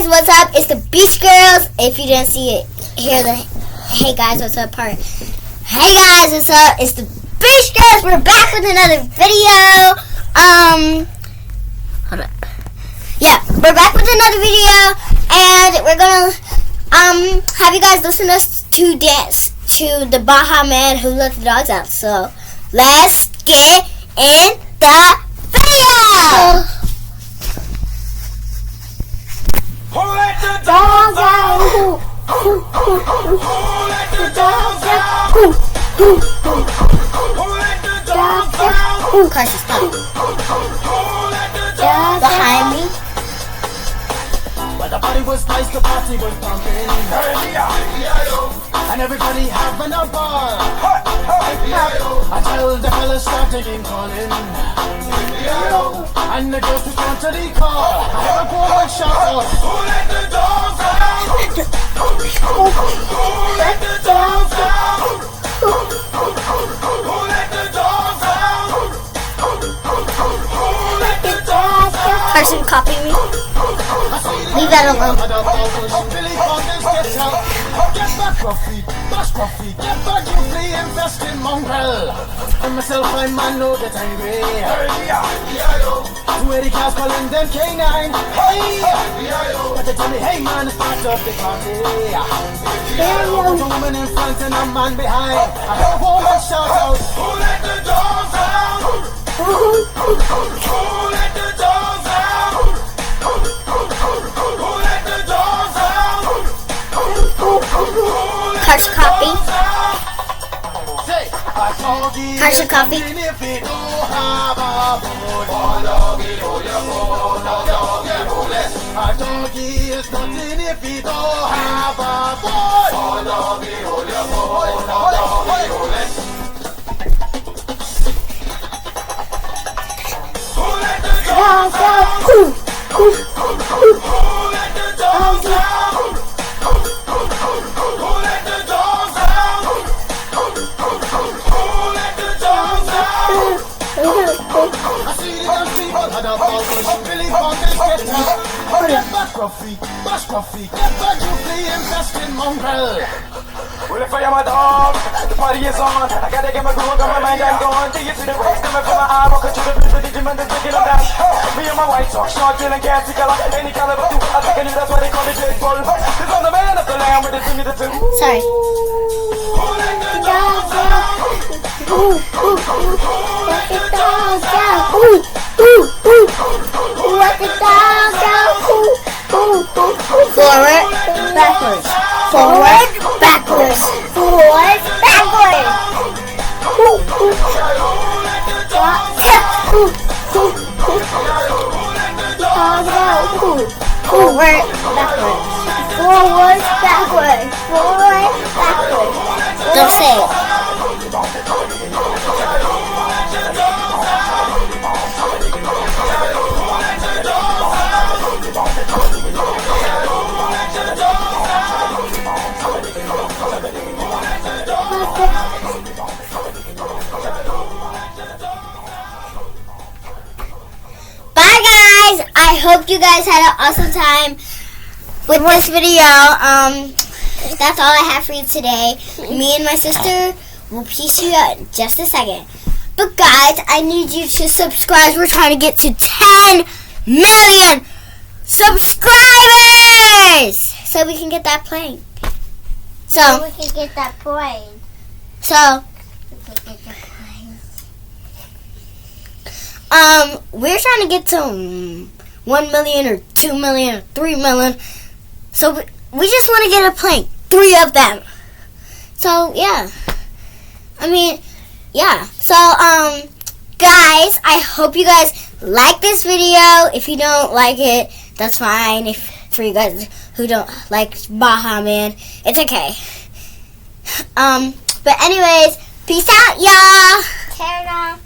guys, what's up? It's the Beach Girls. If you didn't see it, hear the hey guys, what's up part. Hey guys, what's up? It's the Beach Girls. We're back with another video. Hold on. Yeah, we're back with another video, and we're gonna have you guys listen to us to dance to the Baha man who let the dogs out. So let's get in the video. Who let the dogs out? Who let the dogs out? Who let the dogs out? Karson, stop. Who let the dogs Behind me. Well, the party was nice, the party was pumping. And everybody having a ball. Until the fellas started in calling. And the girls respond to the call. I have a woman shout out. Who let the dogs out? Who let the dogs out? Who let the dogs out? Who let the dogs out? Karson, copy me. Leave that alone. Get back, Ruffy, bash Ruffy, get back, you flea infested mongrel. And myself, I'm man, no get angry. Where the cats calling them K9. Hey, but they tell me, hey man, it's part of the party. A woman in front and a man behind. I heard a woman shout out, who let the dogs out? Who let the dogs out? Who let the dogs out? Karson, copy. Karson, copy. A doggy is nothing if he don't have a boy. Who let the dogs out? Who let the dogs out? Who let the dogs out? Who let the dogs out? I see the young people had a ball, but Billy Bunkers get out. Get back, Ruffy, bash Ruffy, get back, you flea infested mongrel. Well, if I am a dog, the party is on. I gotta get my groove, got my mind, I'm gone. Do you see the race coming from my eye? Walking to the place with the demon that's breaking them down. Me and my white talk, short, feeling gassy color. Any caliber, too. I think I knew that's why they call me baseball. Cause I'm the man of the land with the Jimmy the two. Sorry. Who let the dogs out? Who let the dogs out? Who let the dogs out? Forward, backwards. Forward, backwards. Forward, backwards. Forward, backwards. Forward, backwards. Forward, backwards. Don't say it. Bye guys! I hope you guys had an awesome time with this video. That's all I have for you today. Me and my sister will peace you out in just a second. But guys, I need you to subscribe. We're trying to get to 10 million subscribers so we can get that plane. So we can get that plane. So We can get the plane. we're trying to get to 1 million or 2 million or 3 million. So we just want to get a plane. 3 of them. So yeah. So guys, I hope you guys like this video. If you don't like it, that's fine. If for you guys who don't like Baha man, it's okay. But anyways, peace out, y'all. Turn off.